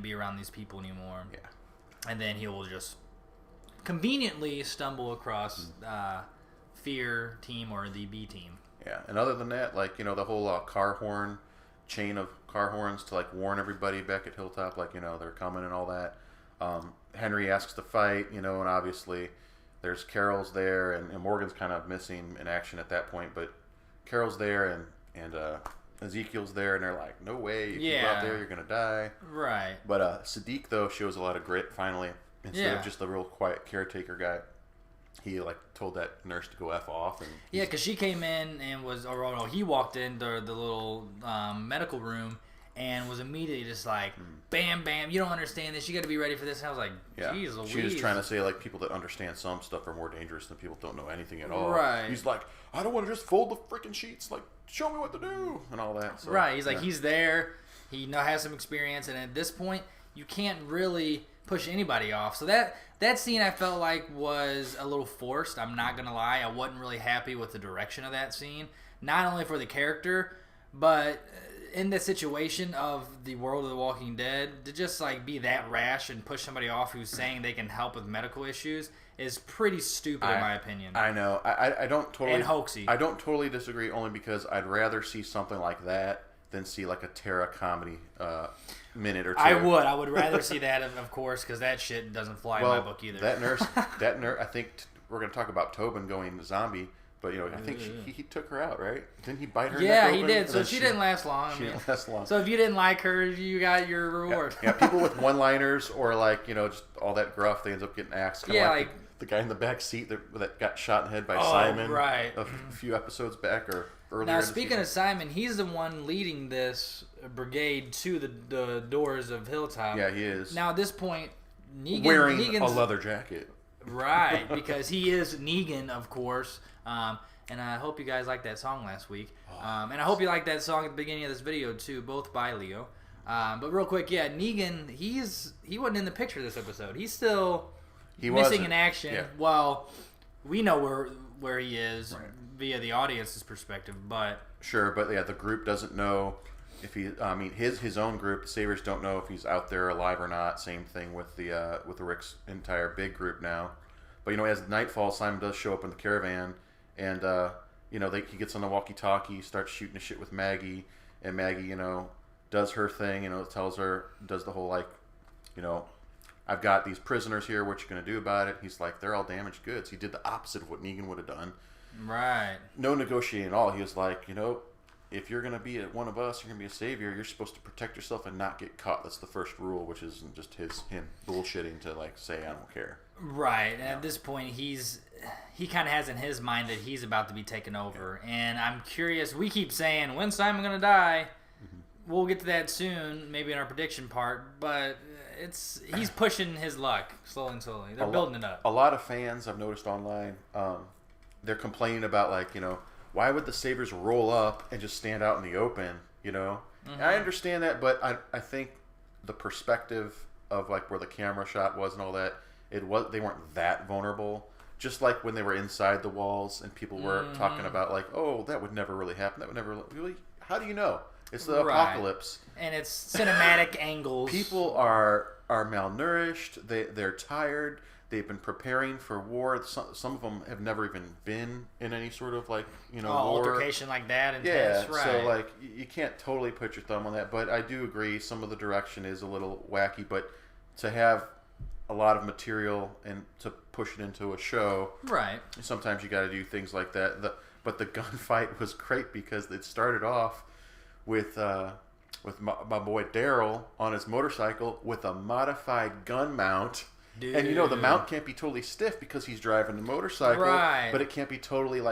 be around these people anymore. Yeah. And then he will just conveniently stumble across Fear team or the B team. Yeah, and other than that, like, you know, the whole car horn chain of car horns to like warn everybody back at Hilltop, like, you know, they're coming and all that. Henry asks to fight, you know, and obviously there's Carol's there, and Morgan's kind of missing in action at that point, but Carol's there and Ezekiel's there, and they're like, no way, if you go out there, you're going to die. Right. But Sadiq, though, shows a lot of grit, finally, instead of just a real quiet caretaker guy. He like told that nurse to go F off. And yeah, because she came in and was, he walked into the little medical room and was immediately just like, bam, bam, you don't understand this. You got to be ready for this. And I was like, geez Louise. She was trying to say, like, people that understand some stuff are more dangerous than people that don't know anything at all. Right. He's like, I don't want to just fold the freaking sheets. Like, show me what to do and all that. So, right. He's like, he's there. He has some experience. And at this point, you can't really push anybody off. So that scene I felt like was a little forced. I'm not going to lie. I wasn't really happy with the direction of that scene. Not only for the character, but in the situation of the world of The Walking Dead, to just like be that rash and push somebody off who's saying they can help with medical issues is pretty stupid in my opinion. I know. I don't totally... And hoaxy. I don't totally disagree, only because I'd rather see something like that than see like a Terra comedy minute or two. I would rather see that, of course, because that shit doesn't fly in my book either. That nurse, I think we're going to talk about Tobin going zombie, but, you know, I think he took her out, right? Didn't he bite her neck open? He did. So she didn't last long. She didn't last long. So if you didn't like her, you got your reward. Yeah, people with one-liners or, like, you know, just all that gruff, they end up getting axed. Kind of like the guy in the back seat that got shot in the head by Simon a few episodes back or earlier. Now, speaking of Simon, he's the one leading this brigade to the doors of Hilltop. Yeah, he is. Now, at this point, Negan's a leather jacket. Right, because he is Negan, of course. And I hope you guys liked that song last week. And I hope you liked that song at the beginning of this video, too, both by Leo. But real quick, yeah, Negan, he wasn't in the picture this episode. He's still missing in action. Yeah. Well, we know where he is via the audience's perspective, but... Sure, but yeah, the group doesn't know if he... I mean, his own group, the Savers, don't know if he's out there alive or not. Same thing with the Rick's entire big group now. But, you know, as night falls, Simon does show up in the caravan, and, you know, he gets on the walkie-talkie, starts shooting the shit with Maggie, and Maggie, you know, does her thing, you know, tells her, does the whole, like, you know, I've got these prisoners here, what you going to do about it? He's like, they're all damaged goods. He did the opposite of what Negan would have done. Right. No negotiating at all. He was like, you know, if you're going to be one of us, you're going to be a savior, you're supposed to protect yourself and not get caught. That's the first rule, which isn't just him bullshitting to, like, say, I don't care. Right. And at this point, he kind of has in his mind that he's about to be taken over. Yeah. And I'm curious, we keep saying, when's Simon going to die? Mm-hmm. We'll get to that soon, maybe in our prediction part, but he's pushing his luck slowly and slowly. They're building it up. A lot of fans I've noticed online, they're complaining about, like, you know, why would the Sabres roll up and just stand out in the open, you know? Mm-hmm. I understand that, but I think the perspective of, like, where the camera shot was and all that, they weren't that vulnerable. Just like when they were inside the walls and people were talking about, like, oh, that would never really happen. That would never really... How do you know? It's the apocalypse. And it's cinematic angles. People are malnourished. They're tired. They've been preparing for war. Some of them have never even been in any sort of, like, you know, war. Altercation like that. Intense, right. So, like, you can't totally put your thumb on that. But I do agree some of the direction is a little wacky. But to have a lot of material and to push it into a show, right? Sometimes you got to do things like that. But the gunfight was great because it started off with my boy Daryl on his motorcycle with a modified gun mount. Dude. And, you know, the mount can't be totally stiff because he's driving the motorcycle, right? But it can't be totally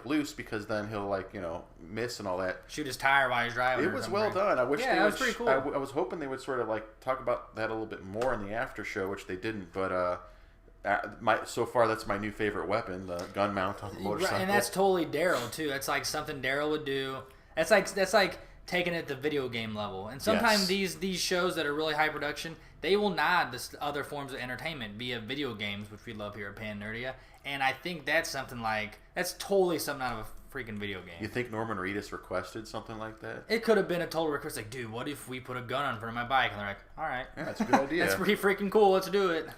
loose because then he'll, like, you know, miss and all that. Shoot his tire while he's driving. It was well done. I wish it was pretty cool. I was hoping they would sort of, like, talk about that a little bit more in the after show, which they didn't. But so far that's my new favorite weapon, the gun mount on the motorcycle. And that's totally Daryl too. That's like something Daryl would do. That's like taking it to video game level. And sometimes these shows that are really high production, they will nod to other forms of entertainment via video games, which we love here at PanNerdia. And I think that's totally something out of a freaking video game. You think Norman Reedus requested something like that? It could have been a total request, like, dude, what if we put a gun on front of my bike? And they're like, all right. Yeah, that's a good idea. That's pretty freaking cool. Let's do it.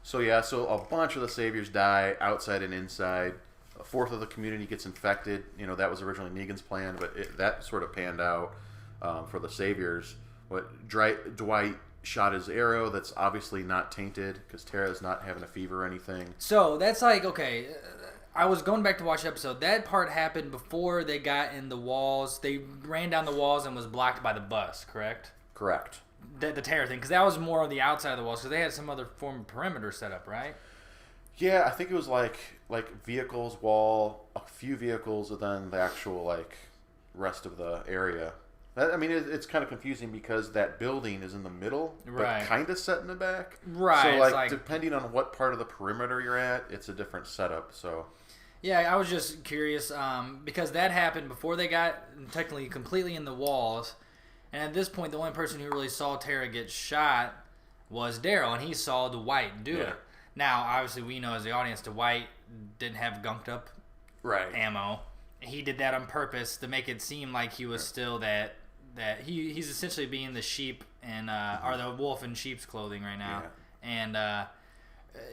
So a bunch of the Saviors die outside and inside. A fourth of the community gets infected. That was originally Negan's plan, but that sort of panned out for the Saviors. But Dwight shot his arrow. That's obviously not tainted because Tara's not having a fever or anything. So that's like, okay, I was going back to watch the episode. That part happened before they got in the walls. They ran down the walls and was blocked by the bus, correct? Correct. The Terror thing, because that was more on the outside of the walls, because they had some other form of perimeter set up, right? Yeah, I think it was like vehicles, wall, a few vehicles, and then the actual rest of the area. I mean, it's kind of confusing because that building is in the middle, right, but kind of set in the back. Right. So like depending on what part of the perimeter you're at, it's a different setup. So. Yeah, I was just curious because that happened before they got technically completely in the walls. And at this point, the only person who really saw Tara get shot was Daryl, and he saw Dwight do it. Now, obviously, we know as the audience, Dwight didn't have gunked up ammo. He did that on purpose to make it seem like he was still that he's essentially being the sheep and or the wolf in sheep's clothing right now, and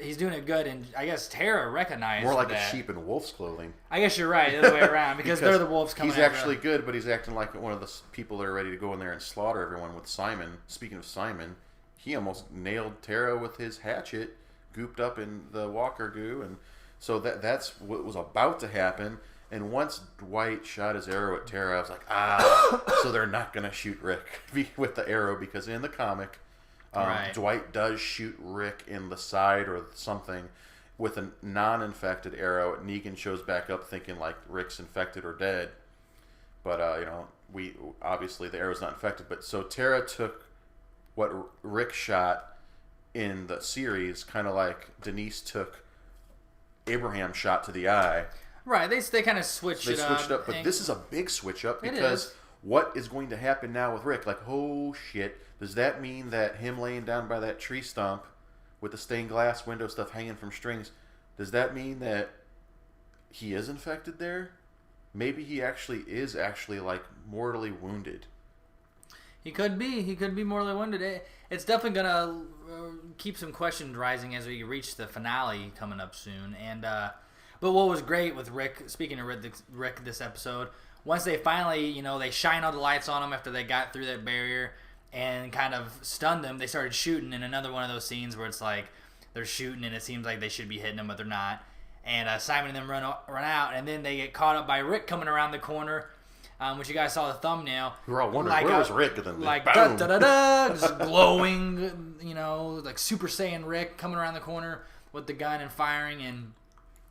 he's doing it good. And I guess Tara recognized more like that. A sheep in wolf's clothing. I guess you're right, the other way around because they're the wolves coming. He's actually good, but he's acting like one of the people that are ready to go in there and slaughter everyone with Simon. Speaking of Simon, he almost nailed Tara with his hatchet, gooped up in the walker goo, and so that's what was about to happen. And once Dwight shot his arrow at Tara, I was like, so they're not going to shoot Rick with the arrow because in the comic, Dwight does shoot Rick in the side or something with a non-infected arrow. Negan shows back up thinking like Rick's infected or dead. But, we obviously the arrow's not infected. But so Tara took what Rick shot in the series, kind of like Denise took Abraham shot to the eye. Right, they kind of switched it up. They switched up, but this is a big switch up because what is going to happen now with Rick? Like, oh shit, does that mean that him laying down by that tree stump with the stained glass window stuff hanging from strings, does that mean that he is infected there? Maybe he is like mortally wounded. He could be mortally wounded. It's definitely gonna keep some questions rising as we reach the finale coming up soon. And but what was great with Rick, speaking of Rick this episode, once they finally, they shine all the lights on him after they got through that barrier and kind of stunned them, they started shooting in another one of those scenes where it's like they're shooting and it seems like they should be hitting them, but they're not. And Simon and them run out, and then they get caught up by Rick coming around the corner, which you guys saw the thumbnail. We were all wondering, where was Rick? And then like, boom. da-da-da-da, just glowing, like Super Saiyan Rick coming around the corner with the gun and firing, and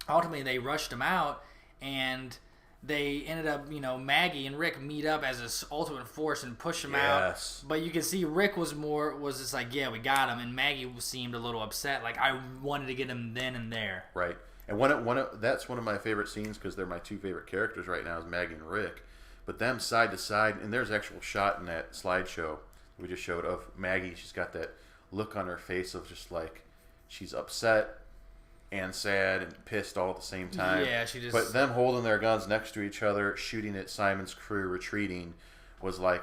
ultimately they rushed him out, and they ended up, Maggie and Rick meet up as this ultimate force and push him out. But you can see Rick was just like, yeah, we got him, and Maggie seemed a little upset, like I wanted to get him then and there. Right. And that's one of my favorite scenes because they're my two favorite characters right now is Maggie and Rick. But them side to side, and there's actual shot in that slideshow we just showed of Maggie. She's got that look on her face of just like she's upset and sad and pissed all at the same time. Yeah, she just. But them holding their guns next to each other, shooting at Simon's crew, retreating, was like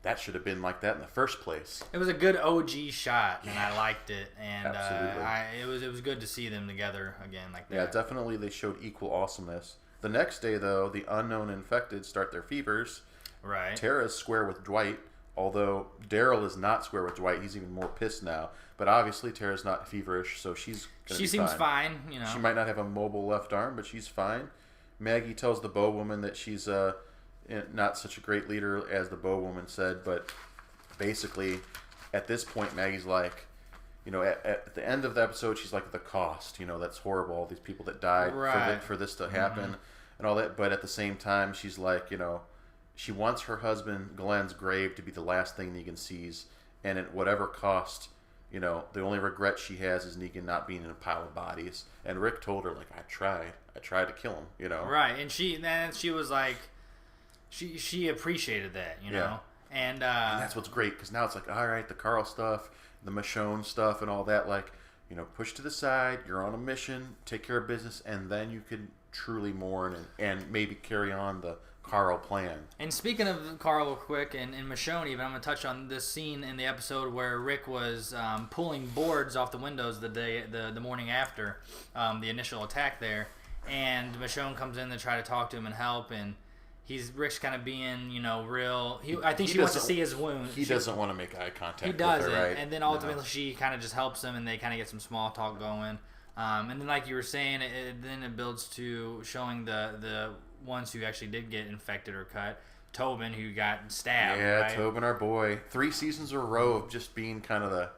that should have been like that in the first place. It was a good OG shot, and I liked it. And absolutely, it was good to see them together again like that. Yeah, definitely they showed equal awesomeness. The next day, though, the unknown infected start their fevers. Right. Tara's square with Dwight, although Daryl is not square with Dwight. He's even more pissed now. But obviously, Tara's not feverish, so she seems fine. She might not have a mobile left arm, but she's fine. Maggie tells the bow woman that she's not such a great leader as the bow woman said, but basically, at this point, Maggie's like, at the end of the episode, she's like, the cost, that's horrible. All these people that died for this to happen and all that. But at the same time, she's like, she wants her husband Glenn's grave to be the last thing Negan sees, and at whatever cost, the only regret she has is Negan not being in a pile of bodies. And Rick told her, like, I tried to kill him, Right, and she was like, she appreciated that, know. And that's what's great, because now it's like, all right, the Carl stuff, the Michonne stuff, and all that, like, push to the side. You're on a mission, take care of business, and then you can truly mourn and maybe carry on the Carl plan. And speaking of Carl real quick, and Michonne even, I'm going to touch on this scene in the episode where Rick was pulling boards off the windows the morning after the initial attack there. And Michonne comes in to try to talk to him and help, and Rick's kind of being, real. I think she wants to see his wound. He doesn't want to make eye contact with her, right? And then ultimately she kind of just helps him, and they kind of get some small talk going. And then, like you were saying, then it builds to showing the ones who actually did get infected or cut. Tobin, who got stabbed. Yeah, right? Tobin, our boy. 3 seasons in a row of just being kind of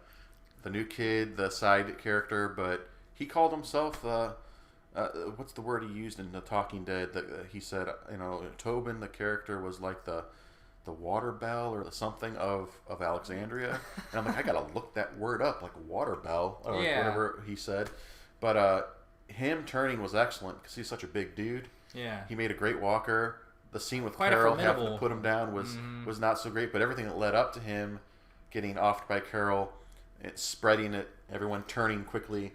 the new kid, the side character, but he called himself what's the word he used in The Talking Dead? He said, Tobin, the character, was like the water bell or the something of Alexandria. And I'm like, I gotta look that word up, like water bell or whatever he said. But him turning was excellent because he's such a big dude. Yeah, he made a great walker. The scene with Carol having to put him down was not so great, but everything that led up to him getting offed by Carol, it spreading it, everyone turning quickly.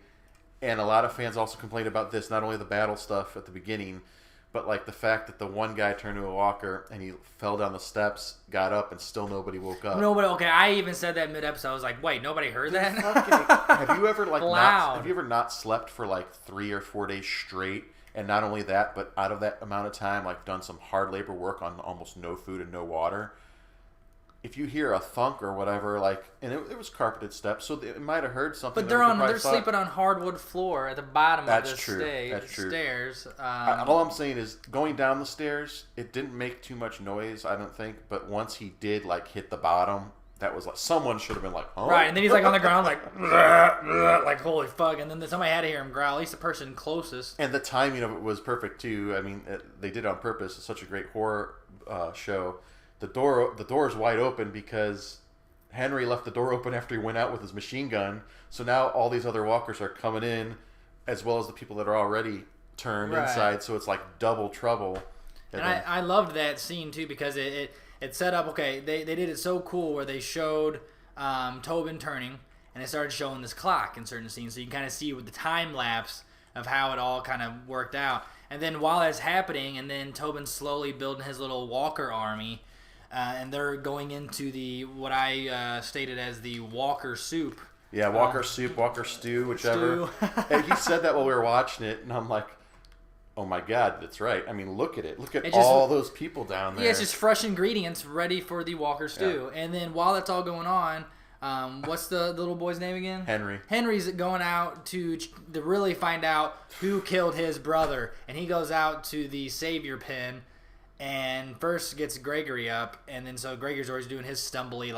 And a lot of fans also complained about this, not only the battle stuff at the beginning, but like the fact that the one guy turned to a walker and he fell down the steps, got up, and still nobody woke up. Nobody. Okay, I even said that mid-episode. I was like, wait, nobody heard that? Have you ever not slept for like 3 or 4 days straight? And not only that, but out of that amount of time, like done some hard labor work on almost no food and no water. If you hear a thunk or whatever, and it was carpeted steps, so it might have heard something. But they're sleeping on hardwood floor at the bottom of the stairs. All I'm saying is, going down the stairs, it didn't make too much noise, I don't think. But once he did hit the bottom, that was someone should have been like, huh? Right, and then he's on the ground like holy fuck, and then somebody had to hear him growl. At least the person closest. And the timing of it was perfect too. I mean, they did it on purpose. It's such a great horror show. The door is wide open because Henry left the door open after he went out with his machine gun. So now all these other walkers are coming in, as well as the people that are already turned inside. So it's like double trouble. And I loved that scene too because it set up. Okay, they did it so cool where they showed Tobin turning, and they started showing this clock in certain scenes, so you can kind of see with the time lapse of how it all kind of worked out. And then while that's happening, and then Tobin's slowly building his little walker army. And they're going into what I stated as the Walker soup. Yeah, Walker soup, Walker stew, whichever. And he said that while we were watching it, and I'm like, oh my God, that's right. I mean, look at it. Look at all those people down there. Yeah, it's just fresh ingredients ready for the Walker stew. Yeah. And then while that's all going on, what's the little boy's name again? Henry. Henry's going out to really find out who killed his brother. And he goes out to the Savior Pen. And first gets Gregory up, and then so Gregory's always doing his stumbly,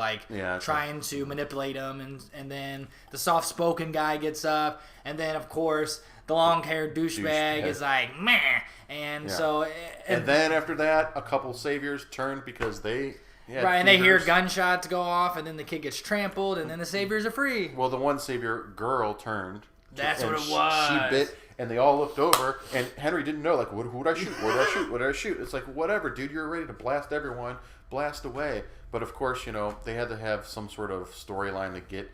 trying to manipulate him, and then the soft-spoken guy gets up, and then, of course, the long-haired douchebag is like, meh, and so... And then after that, a couple saviors turned because they... and they hear gunshots go off, and then the kid gets trampled, and then the saviors are free. Well, the one savior girl turned. That's what it was. She bit... And they all looked over, and Henry didn't know, who did I shoot? Where did I shoot? What did I shoot? It's like, whatever, dude, you're ready to blast everyone. Blast away. But, of course, they had to have some sort of storyline to get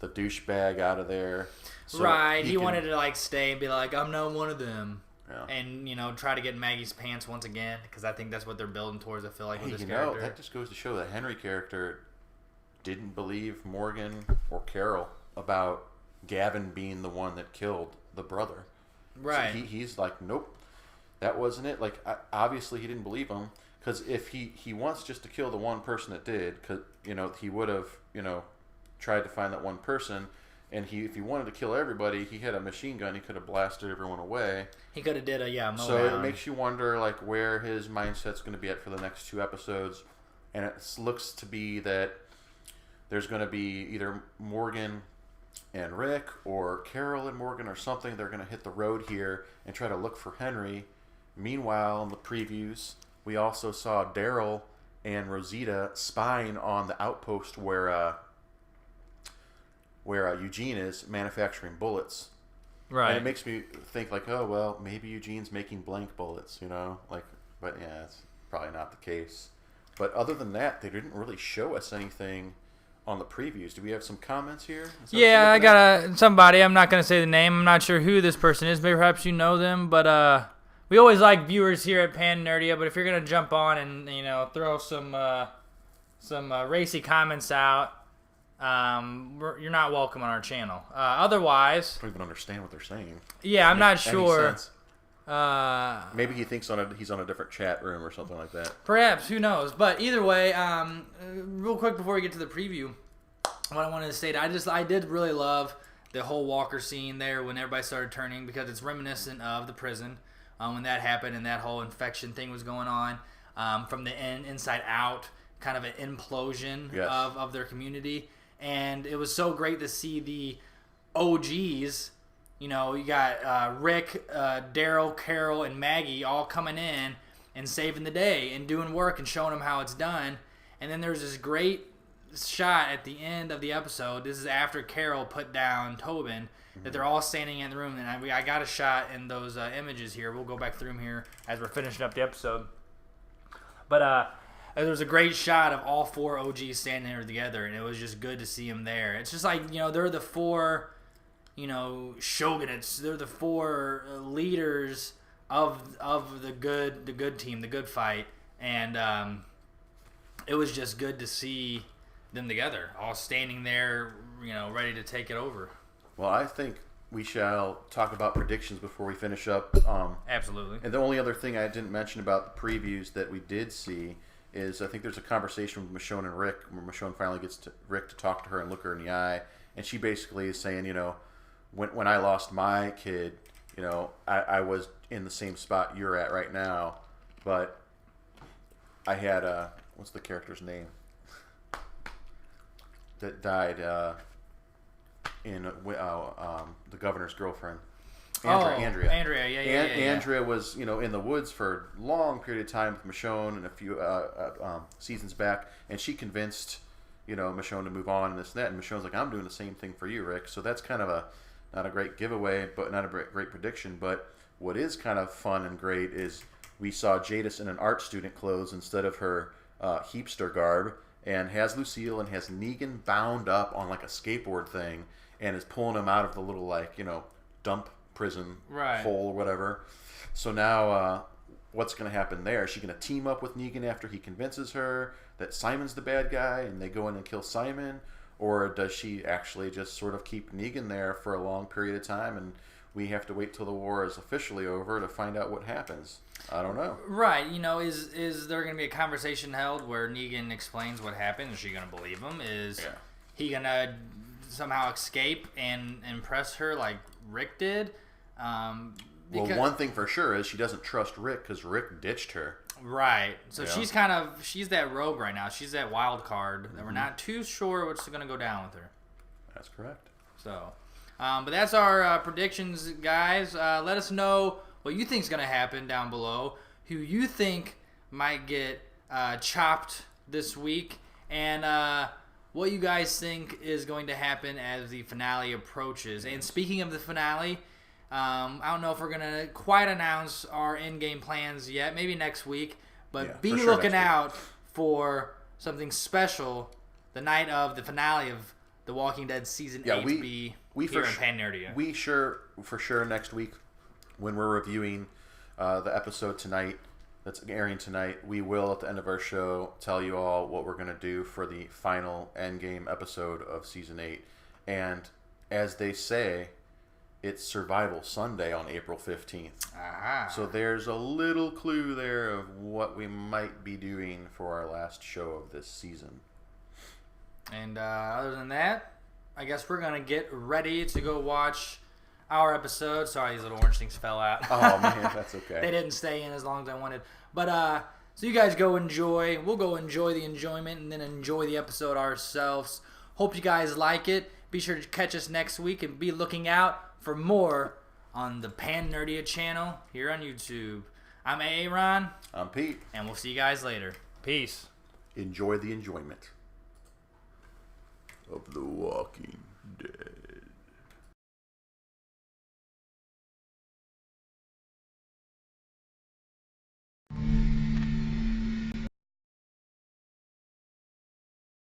the douchebag out of there. So he wanted to, stay and be like, I'm not one of them. Yeah. And, try to get Maggie's pants once again, because I think that's what they're building towards, I feel like, with this character. That just goes to show that Henry character didn't believe Morgan or Carol about Gavin being the one that killed the brother. Right. So he's like, nope, that wasn't it. Obviously he didn't believe him, because if he wants just to kill the one person that did, because he would have tried to find that one person, and if he wanted to kill everybody, he had a machine gun. He could have blasted everyone away. He could have did So it makes you wonder where his mindset's going to be at for the next 2 episodes, and it looks to be that there's going to be either Morgan and Rick or Carol and Morgan or something. They're going to hit the road here and try to look for Henry. Meanwhile, in the previews, we also saw Daryl and Rosita spying on the outpost where Eugene is manufacturing bullets. Right. And it makes me think oh well, maybe Eugene's making blank bullets, but yeah, it's probably not the case. But other than that, they didn't really show us anything on the previews. Do we have some comments here? Yeah, I got somebody. I'm not going to say the name. I'm not sure who this person is. Maybe perhaps you know them, but we always like viewers here at PanNerdia, but if you're gonna jump on and throw some racy comments out, you're not welcome on our channel. Otherwise, I don't even understand what they're saying. Yeah, I'm not sure. Maybe he thinks he's on a different chat room or something like that. Perhaps, who knows? But either way, real quick before we get to the preview, what I wanted to state, I did really love the whole Walker scene there when everybody started turning, because it's reminiscent of the prison when that happened and that whole infection thing was going on, from the inside out, kind of an implosion of their community. And it was so great to see the OGs. You got Rick, Daryl, Carol, and Maggie all coming in and saving the day and doing work and showing them how it's done. And then there's this great shot at the end of the episode. This is after Carol put down Tobin, that they're all standing in the room. And I got a shot in those images here. We'll go back through them here as we're finishing up the episode. But there was a great shot of all 4 OGs standing there together, and it was just good to see them there. It's just like, they're the 4... shogunates. They're the 4 leaders of the good team, the good fight, and it was just good to see them together, all standing there, ready to take it over. Well, I think we shall talk about predictions before we finish up. Absolutely. And the only other thing I didn't mention about the previews that we did see is I think there's a conversation with Michonne and Rick, where Michonne finally gets Rick to talk to her and look her in the eye, and she basically is saying, when I lost my kid, I was in the same spot you're at right now, but I had what's the character's name that died in the governor's girlfriend, Andrea. Andrea was in the woods for a long period of time with Michonne and a few seasons back, and she convinced Michonne to move on and this and that, and Michonne's like, I'm doing the same thing for you, Rick. So that's kind of not a great giveaway, but not a great prediction. But what is kind of fun and great is we saw Jadis in an art student clothes instead of her heapster garb, and has Lucille and has Negan bound up on like a skateboard thing, and is pulling him out of the little dump prison hole or whatever. So now what's going to happen there? Is she going to team up with Negan after he convinces her that Simon's the bad guy and they go in and kill Simon? Or does she actually just sort of keep Negan there for a long period of time, and we have to wait till the war is officially over to find out what happens? I don't know. Right. Is there going to be a conversation held where Negan explains what happened? Is she going to believe him? Is he going to somehow escape and impress her like Rick did? Well, one thing for sure is she doesn't trust Rick because Rick ditched her. Right. So she's that rogue right now. She's that wild card that we're not too sure what's going to go down with her. That's correct. So, but that's our predictions, guys. Let us know what you think is going to happen down below, who you think might get chopped this week, and what you guys think is going to happen as the finale approaches. And speaking of the finale, I don't know if we're going to quite announce our in-game plans yet. Maybe next week. But be looking out for something special the night of the finale of The Walking Dead Season 8B here in PanNerdia. We for sure next week, when we're reviewing the episode tonight, that's airing tonight, we will, at the end of our show, tell you all what we're going to do for the final endgame episode of Season 8. And as they say, it's Survival Sunday on April 15th. Aha. So there's a little clue there of what we might be doing for our last show of this season. And other than that, I guess we're going to get ready to go watch our episode. Sorry, these little orange things fell out. Oh, man, that's okay. They didn't stay in as long as I wanted. But, so you guys go enjoy. We'll go enjoy the enjoyment and then enjoy the episode ourselves. Hope you guys like it. Be sure to catch us next week and be looking out for more on the PanNerdia channel here on YouTube. I'm Aaron. I'm Pete. And we'll see you guys later. Peace. Enjoy the enjoyment of The Walking Dead.